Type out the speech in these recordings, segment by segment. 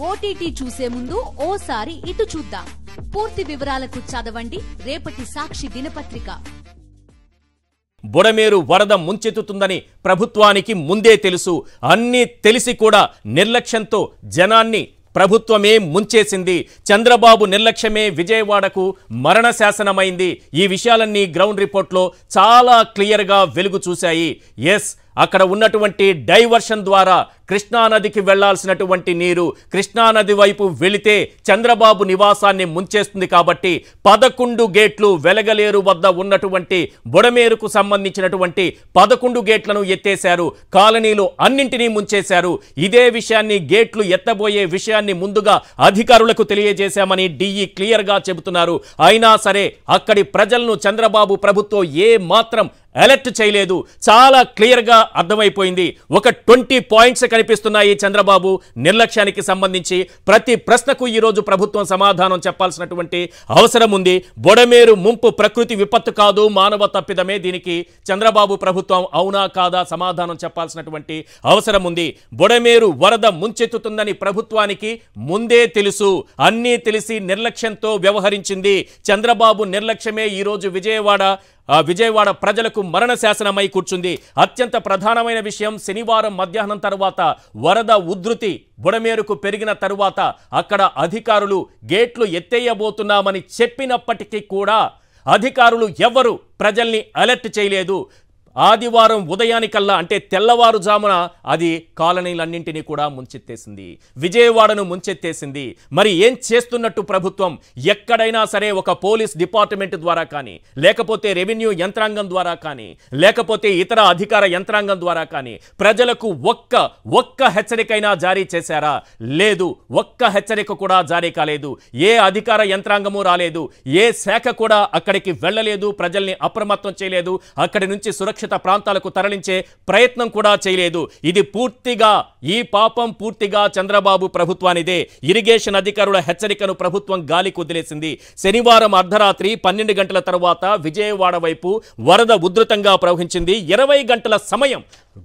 OTT చూసే ముందు ఓసారి ఇటు చూద్దాం. పూర్తి వివరాలకు చదవండి రేపటి సాక్షి దినపత్రిక. బుడమేరు వరద ముంచెత్తుతుందని ప్రభుత్వానికి ముందే తెలుసు. అన్నీ తెలిసి కూడా నిర్లక్ష్యంతో జనాన్ని ప్రభుత్వమే ముంచేసింది. చంద్రబాబు నిర్లక్ష్యమే విజయవాడకు మరణ శాసనమైంది. ఈ విషయాలన్నీ గ్రౌండ్ రిపోర్ట్లో చాలా క్లియర్గా వెలుగు చూశాయి. ఎస్, అక్కడ ఉన్నటువంటి డైవర్షన్ ద్వారా కృష్ణానదికి వెళ్లాల్సినటువంటి నీరు కృష్ణానది వైపు వెళితే చంద్రబాబు నివాసాన్ని ముంచేస్తుంది. కాబట్టి 11 గేట్లు వెలగలేరు వద్ద ఉన్నటువంటి బుడమేరుకు సంబంధించినటువంటి 11 గేట్లను ఎత్తేశారు. కాలనీలు అన్నింటినీ ముంచేశారు. ఇదే విషయాన్ని, గేట్లు ఎత్తబోయే విషయాన్ని ముందుగా అధికారులకు తెలియజేశామని డిఈ క్లియర్గా చెబుతున్నారు. అయినా సరే అక్కడి ప్రజలను చంద్రబాబు ప్రభుత్వం ఏ మాత్రం అలర్ట్ చేయలేదు. చాలా క్లియర్గా అర్థమైపోయింది. ఒక 20 పాయింట్స్ కనిపిస్తున్నాయి చంద్రబాబు నిర్లక్ష్యానికి సంబంధించి. ప్రతి ప్రశ్నకు ఈరోజు ప్రభుత్వం సమాధానం చెప్పాల్సినటువంటి అవసరం ఉంది. బుడమేరు ముంపు ప్రకృతి విపత్తు కాదు, మానవ తప్పిదమే. దీనికి చంద్రబాబు ప్రభుత్వం అవునా కాదా సమాధానం చెప్పాల్సినటువంటి అవసరం ఉంది. బుడమేరు వరద ముంచెత్తుతుందని ప్రభుత్వానికి ముందే తెలుసు. అన్నీ తెలిసి నిర్లక్ష్యంతో వ్యవహరించింది. చంద్రబాబు నిర్లక్ష్యమే ఈరోజు విజయవాడ ప్రజలకు మరణ శాసనమై కూర్చుంది. అత్యంత ప్రధానమైన విషయం, శనివారం మధ్యాహ్నం తరువాత వరద ఉధృతి బుడమేరుకు పెరిగిన తరువాత అక్కడ అధికారులు గేట్లు ఎత్తేయబోతున్నామని చెప్పినప్పటికీ కూడా అధికారులు ఎవరు ప్రజల్ని అలర్ట్ చేయలేదు. ఆదివారం ఉదయానికల్లా, అంటే తెల్లవారుజామున అది కాలనీలన్నింటినీ కూడా ముంచెత్తేసింది. విజయవాడను ముంచెత్తేసింది. మరి ఏం చేస్తున్నట్టు ప్రభుత్వం? ఎక్కడైనా సరే ఒక పోలీస్ డిపార్ట్మెంట్ ద్వారా కానీ, లేకపోతే రెవెన్యూ యంత్రాంగం ద్వారా కానీ, లేకపోతే ఇతర అధికార యంత్రాంగం ద్వారా కానీ ప్రజలకు ఒక్క హెచ్చరికైనా జారీ చేశారా? లేదు. ఒక్క హెచ్చరిక కూడా జారీ కాలేదు. ఏ అధికార యంత్రాంగము రాలేదు. ఏ శాఖ కూడా అక్కడికి వెళ్ళలేదు. ప్రజల్ని అప్రమత్తం చేయలేదు. అక్కడి నుంచి సురక్షిత ప్రాంతాలకు తరలించే ప్రయత్నం కూడా చేయలేదు. ఇది ఈ పాపం పూర్తిగా చంద్రబాబు ప్రభుత్వానిదే. ఇరిగేషన్ అధికారుల హెచ్చరికను ప్రభుత్వం గాలికి వదిలేసింది. శనివారం అర్ధరాత్రి 12 గంటల తరువాత విజయవాడ వైపు వరద ఉధృతంగా ప్రవహించింది. 20 గంటల సమయం,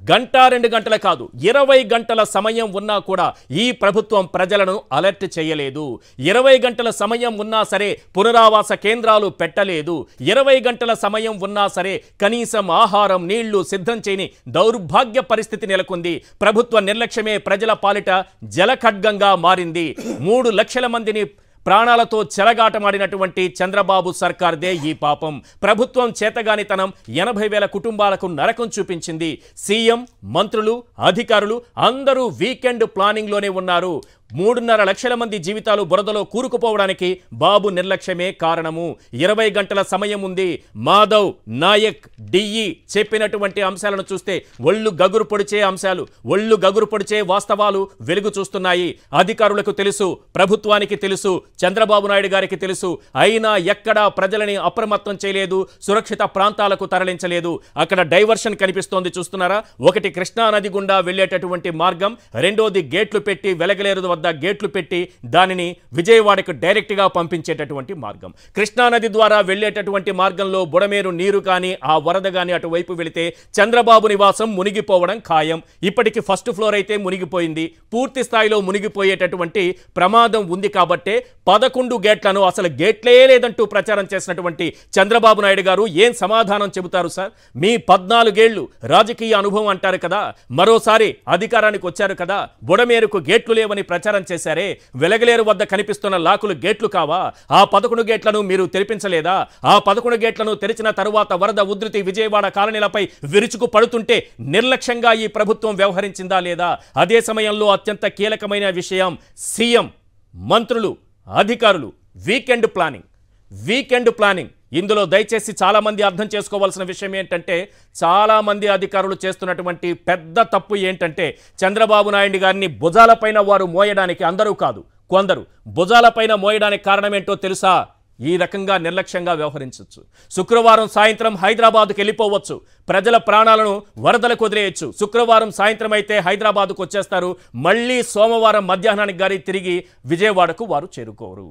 గంట 2 గంటల కాదు, 20 గంటల సమయం ఉన్నా కూడా ఈ ప్రభుత్వం ప్రజలను అలర్ట్ చేయలేదు. 20 గంటల సమయం ఉన్నా సరే పునరావాస కేంద్రాలు పెట్టలేదు. 20 గంటల సమయం ఉన్నా సరే కనీసం ఆహారం, నీళ్లు సిద్ధం చేయని దౌర్భాగ్య పరిస్థితి నెలకొంది. ప్రభుత్వ నిర్లక్ష్యమే ప్రజల పాలిట జలఖడ్గంగా మారింది. 3 లక్షల మందిని ప్రాణాలతో చెలగాటమాడినటువంటి చంద్రబాబు సర్కార్దే ఈ పాపం. ప్రభుత్వం చేతగానితనం 80,000 కుటుంబాలకు నరకం చూపించింది. సీఎం, మంత్రులు, అధికారులు అందరూ వీకెండ్ ప్లానింగ్లోనే ఉన్నారు. 3.5 లక్షల మంది జీవితాలు బురదలో కూరుకుపోవడానికి బాబు నిర్లక్ష్యమే కారణము. 20 గంటల సమయం ఉంది. మాధవ్, నాయక్, డిఈ చెప్పినటువంటి అంశాలను చూస్తే ఒళ్ళు గగురు పొడిచే అంశాలు, ఒళ్ళు గగురు పొడిచే వాస్తవాలు వెలుగు చూస్తున్నాయి. అధికారులకు తెలుసు, ప్రభుత్వానికి తెలుసు, చంద్రబాబు నాయుడు గారికి తెలుసు. అయినా ఎక్కడా ప్రజలని అప్రమత్తం చేయలేదు. సురక్షిత ప్రాంతాలకు తరలించలేదు. అక్కడ డైవర్షన్ కనిపిస్తోంది, చూస్తున్నారా? ఒకటి కృష్ణా నది గుండా వెళ్లేటటువంటి మార్గం, రెండోది గేట్లు పెట్టి వెలగలేరు వద్ద గేట్లు పెట్టి దానిని విజయవాడకు డైరెక్ట్ గా పంపించేటటువంటి మార్గం. కృష్ణానది ద్వారా వెళ్లేటటువంటి మార్గంలో బుడమేరు నీరు కానీ, ఆ వరద కానీ అటువైపు వెళితే చంద్రబాబు నివాసం మునిగిపోవడం ఖాయం. ఇప్పటికి ఫస్ట్ ఫ్లోర్ అయితే మునిగిపోయింది. పూర్తి స్థాయిలో మునిగిపోయేటటువంటి ప్రమాదం ఉంది. కాబట్టే 11 గేట్లను, అసలు గేట్లే లేదంటూ ప్రచారం చేసినటువంటి చంద్రబాబు నాయుడు గారు ఏం సమాధానం చెబుతారు సార్? మీ 14 ఏళ్లు రాజకీయ అనుభవం అంటారు కదా, మరోసారి అధికారానికి వచ్చారు కదా, బుడమేరుకు గేట్లు లేవని ప్రచారం చేశారే, వెలగలేరు వద్ద కనిపిస్తున్న లాకులు గేట్లు కావా? ఆ 11 గేట్లను మీరు తెరిపించలేదా? ఆ 11 గేట్లను తెరిచిన తరువాత వరద ఉధృతి విజయవాడ కాలనీలపై విరుచుకు పడుతుంటే నిర్లక్ష్యంగా ఈ ప్రభుత్వం వ్యవహరించిందా లేదా? అదే సమయంలో అత్యంత కీలకమైన విషయం, సీఎం, మంత్రులు, అధికారులు వీకెండ్ ప్లానింగ్. ఇందులో దయచేసి చాలా మంది అర్థం చేసుకోవాల్సిన విషయం ఏంటంటే, చాలా మంది అధికారులు చేస్తున్నటువంటి పెద్ద తప్పు ఏంటంటే, చంద్రబాబు నాయుడు గారిని భుజాలపైన వారు మోయడానికి, అందరూ కాదు కొందరు భుజాలపైన మోయడానికి కారణం ఏంటో తెలుసా? ఈ రకంగా నిర్లక్ష్యంగా వ్యవహరించవచ్చు. శుక్రవారం సాయంత్రం హైదరాబాద్కు వెళ్ళిపోవచ్చు, ప్రజల ప్రాణాలను వరదలకు వదిలేయచ్చు. శుక్రవారం సాయంత్రం అయితే హైదరాబాద్కు వచ్చేస్తారు. మళ్ళీ సోమవారం మధ్యాహ్నానికి గారి తిరిగి విజయవాడకు వారు చేరుకోరు.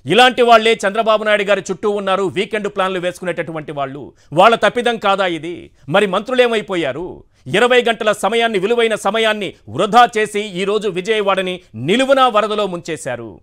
ఇలాంటి వాళ్లే చంద్రబాబు నాయుడు గారి చుట్టూ ఉన్నారు. వీకెండ్ ప్లాన్లు వేసుకునేటటువంటి వాళ్ళు. వాళ్ళ తప్పిదం కాదా ఇది? మరి మంత్రులు ఏమైపోయారు? 20 గంటల సమయాన్ని, విలువైన సమయాన్ని వృధా చేసి ఈరోజు విజయవాడని నిలువునా వరదలో ముంచేశారు.